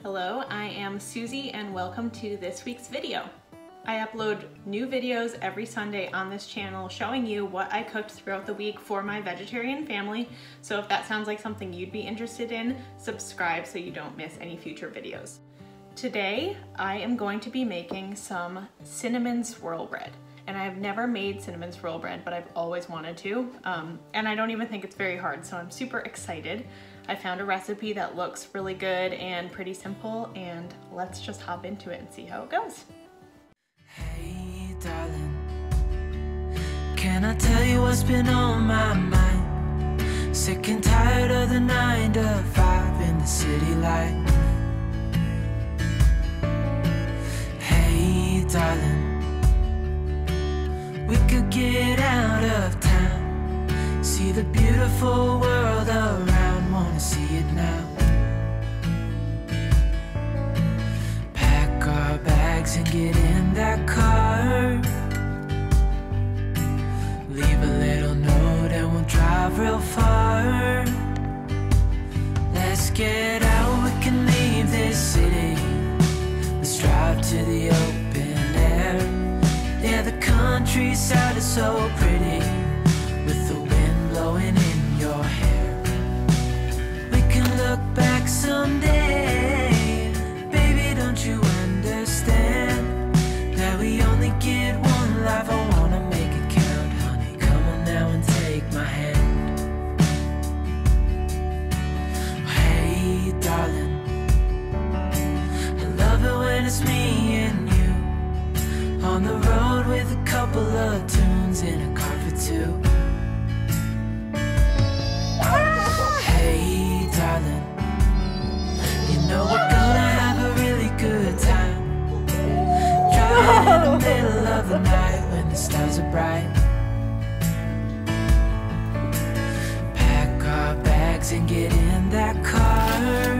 Hello, I am Susie and welcome to this week's video. I upload new videos every Sunday on this channel showing you what I cooked throughout the week for my vegetarian family. So if that sounds like something you'd be interested in, subscribe so you don't miss any future videos. Today, I am going to be making some cinnamon swirl bread. And I've never made cinnamon swirl bread, but I've always wanted to. And I don't even think it's very hard, so I'm super excited. I found a recipe that looks really good and pretty simple, and let's just hop into it and see how it goes. Hey darling, can I tell you what's been on my mind? Sick and tired of the 9 to 5 in the city life. Hey darling, we could get out of town, see the beautiful world around, wanna see it now. Pack our bags and get in that car, leave a little note and we'll drive real far. Let's get out, we can leave this city, let's drive to the open air. Yeah, the countryside is so pretty, with the wind blowing in your hair. We can look back someday, baby, don't you understand that we only get one life? I wanna make it count, honey, come on now and take my hand. Hey darling, I love it when it's me and you on the road with a couple of tunes in a car for two. Hey darling, you know we're gonna have a really good time, driving in the middle of the night when the stars are bright. Pack our bags and get in that car,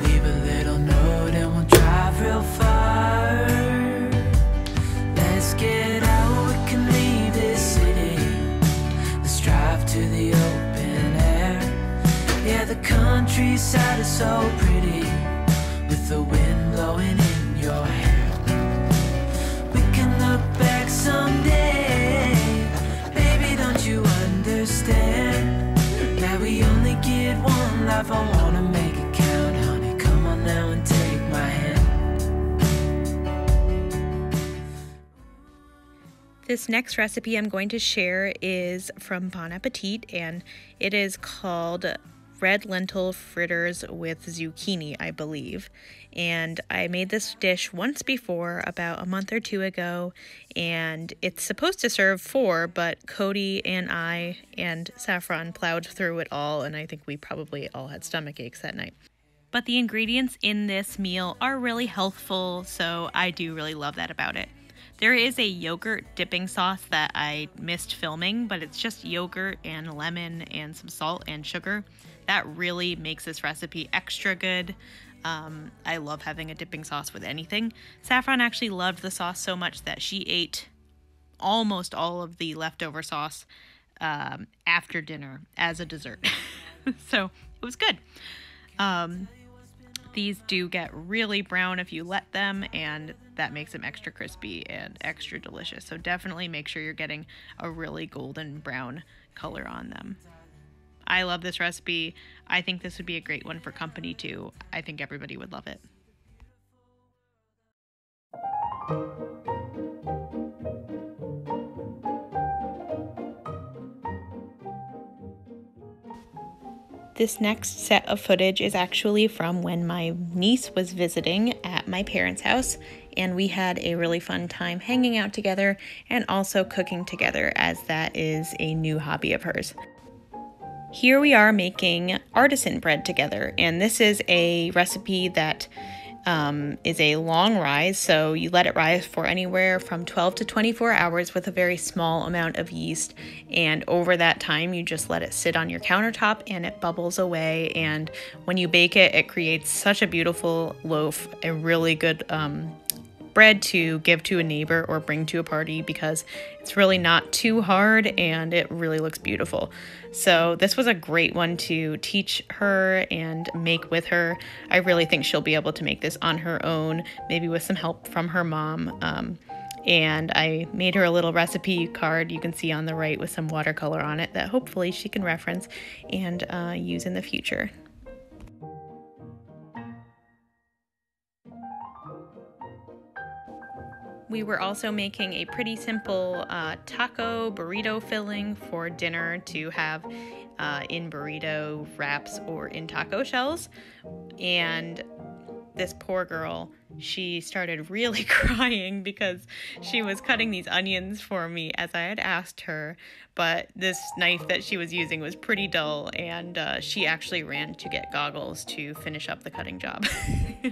leave a little note and we'll drive real far. Let's get out, we can leave this city, let's drive to the open air. Yeah, the countryside is so pretty, with the wind blowing in your hair. We can look back someday, baby, don't you understand that we only get one life? I wanna make it count, honey, come on now and take my hand. This next recipe I'm going to share is from Bon Appetit, and it is called red lentil fritters with zucchini, I believe. And I made this dish once before, about a month or two ago, and it's supposed to serve 4, but Cody and I and Saffron plowed through it all, and I think we probably all had stomach aches that night. But the ingredients in this meal are really healthful, so I do really love that about it. There is a yogurt dipping sauce that I missed filming, but it's just yogurt and lemon and some salt and sugar. That really makes this recipe extra good. I love having a dipping sauce with anything. Saffron actually loved the sauce so much that she ate almost all of the leftover sauce after dinner as a dessert. So it was good. These do get really brown if you let them, and that makes them extra crispy and extra delicious. So definitely make sure you're getting a really golden brown color on them. I love this recipe. I think this would be a great one for company too. I think everybody would love it. This next set of footage is actually from when my niece was visiting at my parents' house, and we had a really fun time hanging out together and also cooking together, as that is a new hobby of hers. Here we are making artisan bread together, and this is a recipe that is a long rise, so you let it rise for anywhere from 12 to 24 hours with a very small amount of yeast, and over that time you just let it sit on your countertop and it bubbles away, and when you bake it, it creates such a beautiful loaf, a really good bread to give to a neighbor or bring to a party because it's really not too hard and it really looks beautiful. So this was a great one to teach her and make with her. I really think she'll be able to make this on her own, maybe with some help from her mom. And I made her a little recipe card you can see on the right with some watercolor on it that hopefully she can reference and use in the future. We were also making a pretty simple taco burrito filling for dinner to have in burrito wraps or in taco shells. And this poor girl, she started really crying because she was cutting these onions for me as I had asked her, but this knife that she was using was pretty dull, and she actually ran to get goggles to finish up the cutting job,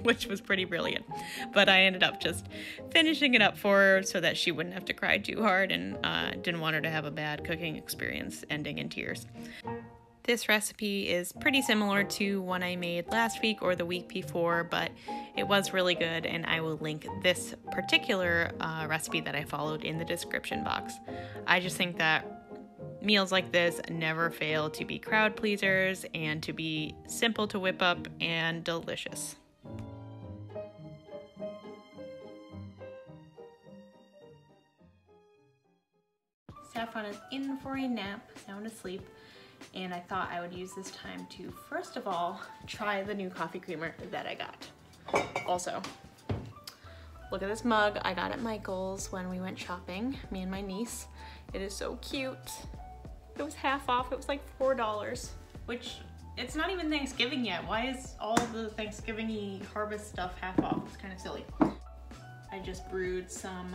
which was pretty brilliant. But I ended up just finishing it up for her so that she wouldn't have to cry too hard, and didn't want her to have a bad cooking experience ending in tears. This recipe is pretty similar to one I made last week or the week before, but it was really good, and I will link this particular recipe that I followed in the description box. I just think that meals like this never fail to be crowd pleasers and to be simple to whip up and delicious. Saffron is in for a nap, sound asleep. And I thought I would use this time to, first of all, try the new coffee creamer that I got. Also, look at this mug I got at Michael's when we went shopping, me and my niece. It is so cute. It was half off, it was like $4, which it's not even Thanksgiving yet. Why is all the Thanksgiving-y harvest stuff half off? It's kind of silly. I just brewed some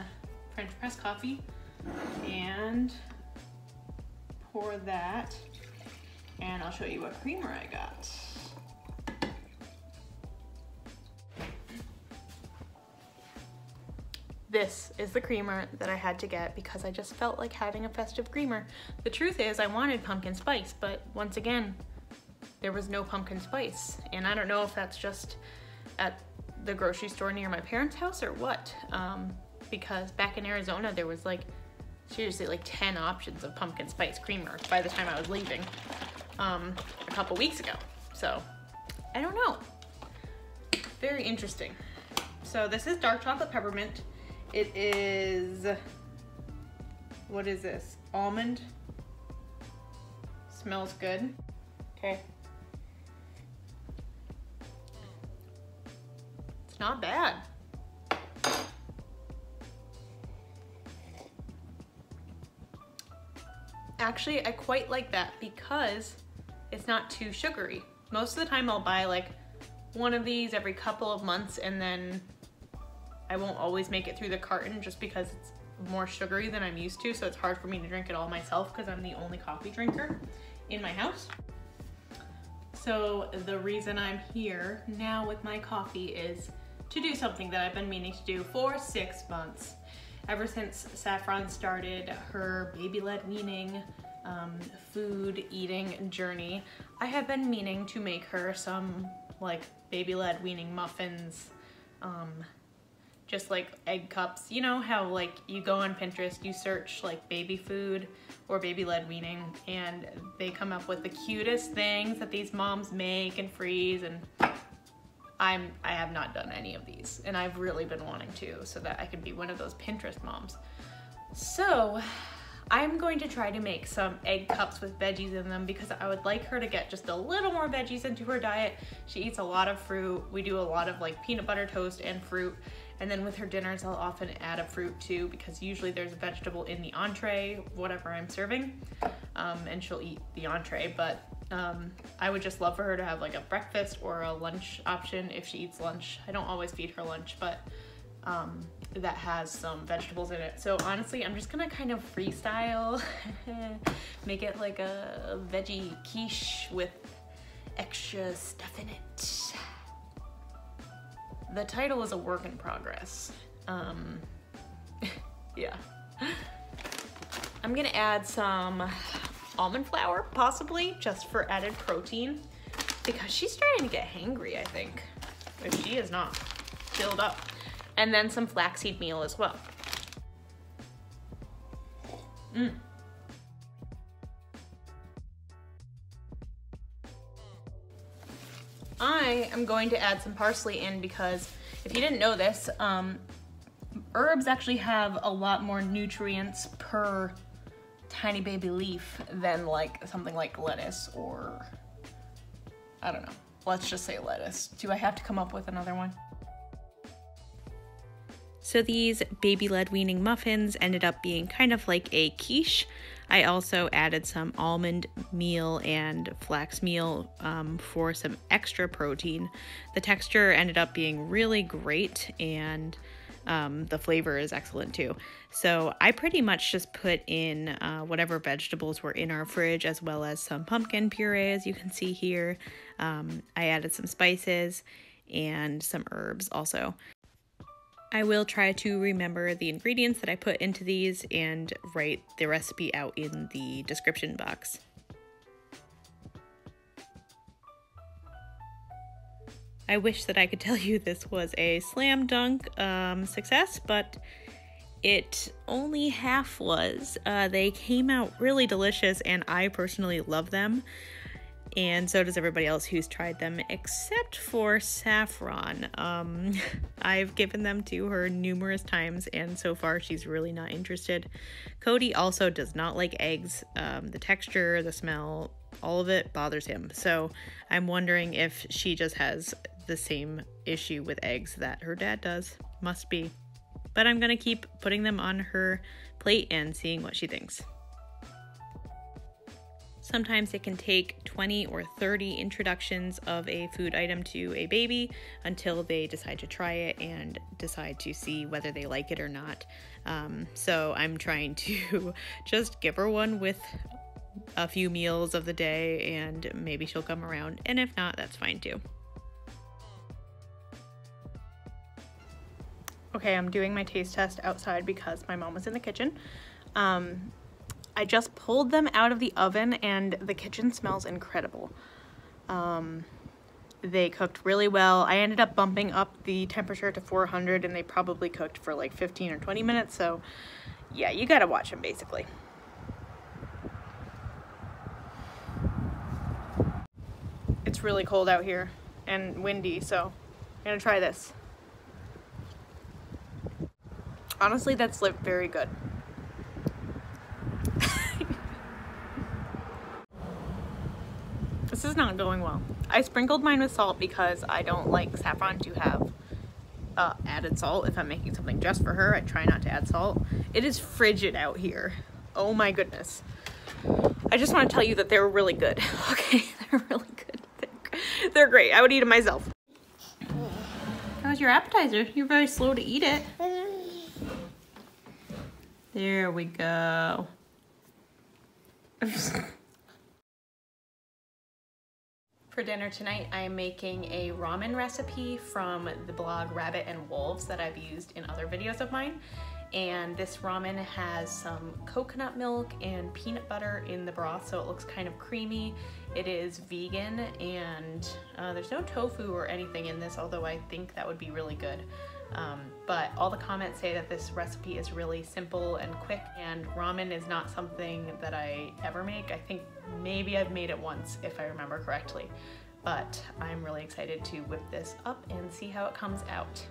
French press coffee and pour that. And I'll show you what creamer I got. This is the creamer that I had to get because I just felt like having a festive creamer. The truth is I wanted pumpkin spice, but once again, there was no pumpkin spice. And I don't know if that's just at the grocery store near my parents' house or what. Because back in Arizona, there was like, seriously, like 10 options of pumpkin spice creamer by the time I was leaving. A couple weeks ago. So I don't know. Very interesting. So this is dark chocolate peppermint. It is, what is this? Almond. Smells good. Okay. It's not bad. Actually, I quite like that because it's not too sugary. Most of the time I'll buy like one of these every couple of months and then I won't always make it through the carton just because it's more sugary than I'm used to, so it's hard for me to drink it all myself because I'm the only coffee drinker in my house. So the reason I'm here now with my coffee is to do something that I've been meaning to do for 6 months. Ever since Saffron started her baby-led weaning food eating journey, I have been meaning to make her some like baby-led weaning muffins, just like egg cups. You know how like you go on Pinterest, you search like baby food or baby-led weaning, and they come up with the cutest things that these moms make and freeze, and I have not done any of these, and I've really been wanting to so that I can be one of those Pinterest moms. So I'm going to try to make some egg cups with veggies in them because I would like her to get just a little more veggies into her diet. She eats a lot of fruit. We do a lot of like peanut butter toast and fruit. And then with her dinners, I'll often add a fruit too because usually there's a vegetable in the entree, whatever I'm serving, and she'll eat the entree. But I would just love for her to have like a breakfast or a lunch option if she eats lunch. I don't always feed her lunch, but that has some vegetables in it. So honestly, I'm just gonna kind of freestyle, make it like a veggie quiche with extra stuff in it. The title is a work in progress. Yeah. I'm gonna add some almond flour, possibly, just for added protein, because she's starting to get hangry, I think, if she is not filled up. and then some flaxseed meal as well. I am going to add some parsley in because if you didn't know this, herbs actually have a lot more nutrients per tiny baby leaf than like something like lettuce or, I don't know, let's just say lettuce. Do I have to come up with another one? So these baby-led weaning muffins ended up being kind of like a quiche. I also added some almond meal and flax meal for some extra protein. The texture ended up being really great, and the flavor is excellent too. So I pretty much just put in whatever vegetables were in our fridge, as well as some pumpkin puree, as you can see here. I added some spices and some herbs also. I will try to remember the ingredients that I put into these and write the recipe out in the description box. I wish that I could tell you this was a slam dunk success, but it only half was. They came out really delicious, and I personally love them. And so does everybody else who's tried them, except for Saffron. I've given them to her numerous times, and so far she's really not interested. Cody also does not like eggs. The texture, the smell, all of it bothers him. So I'm wondering if she just has the same issue with eggs that her dad does. Must be. But I'm gonna keep putting them on her plate and seeing what she thinks. Sometimes it can take 20 or 30 introductions of a food item to a baby until they decide to try it and decide to see whether they like it or not. So I'm trying to just give her one with a few meals of the day, and maybe she'll come around, and if not, that's fine too. Okay, I'm doing my taste test outside because my mom was in the kitchen. I just pulled them out of the oven, and the kitchen smells incredible. They cooked really well. I ended up bumping up the temperature to 400, and they probably cooked for like 15 or 20 minutes. So yeah, you gotta watch them basically. It's really cold out here and windy, so I'm gonna try this. Honestly, that's very good. This is not going well. I sprinkled mine with salt because I don't like Saffron to have added salt. If I'm making something just for her, I try not to add salt. It is frigid out here. Oh my goodness. I just want to tell you that they're really good. Okay, they're really good. They're great. I would eat them myself. How's your appetizer? You're very slow to eat it. There we go. For dinner tonight, I am making a ramen recipe from the blog Rabbit and Wolves that I've used in other videos of mine. And this ramen has some coconut milk and peanut butter in the broth, so it looks kind of creamy. It is vegan, and there's no tofu or anything in this, although I think that would be really good. But all the comments say that this recipe is really simple and quick, and ramen is not something that I ever make. I think maybe I've made it once, if I remember correctly. But I'm really excited to whip this up and see how it comes out.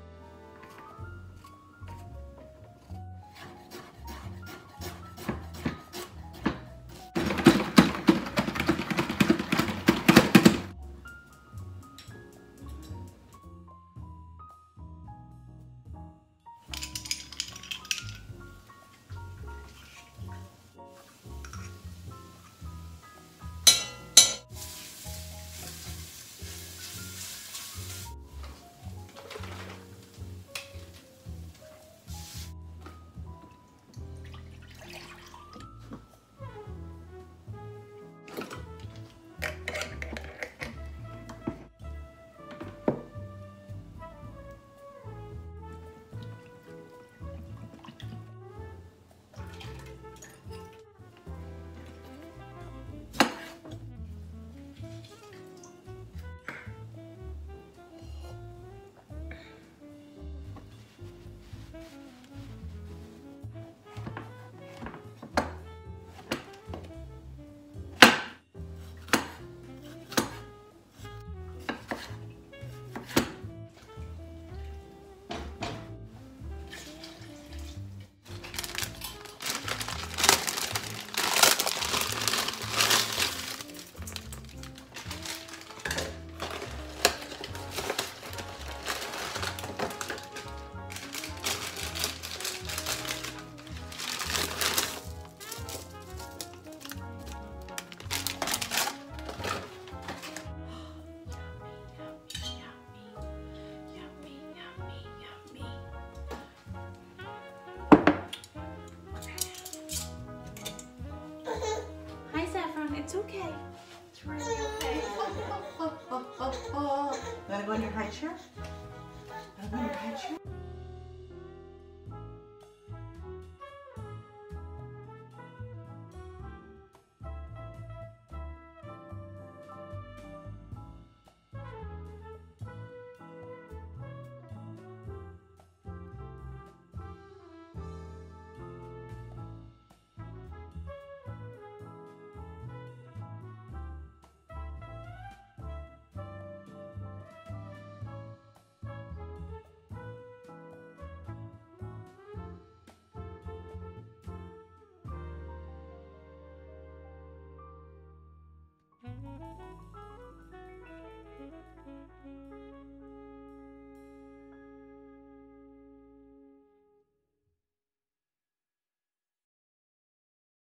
Gotta go in your high chair? Gotta go in your high chair?